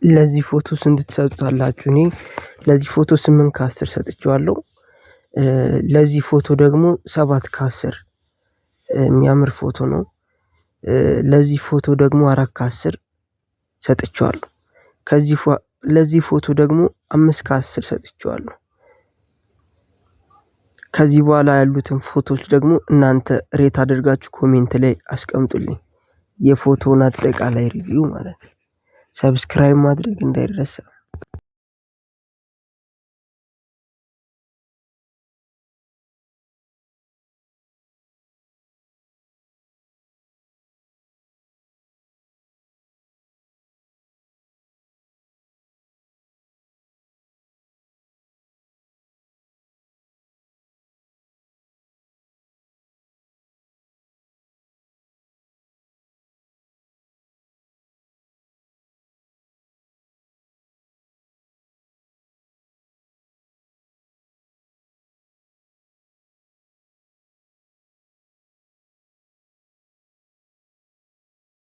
ለዚህ ፎቶ ስንት ትሰጡታላችሁ? እኔ ለዚህ ፎቶ 8 ከ10 ሰጥቼዋለሁ። ለዚህ ፎቶ ደግሞ 7 ከ10 የሚያምር ፎቶ ነው። ለዚህ ፎቶ ደግሞ 4 ከ10 ሰጥቼዋለሁ። ለዚህ ፎቶ ደግሞ 5 ከ10 ሰጥቼዋለሁ። ከዚህ በኋላ ያሉትን ፎቶዎች ደግሞ እናንተ ሬት አድርጋችሁ ኮሜንት ላይ አስቀምጡልኝ። የፎቶውን አጠቃላይ ሪቪው ማለት ነው። ሰብስክራይብ ማድረግ እንዳይረሳ።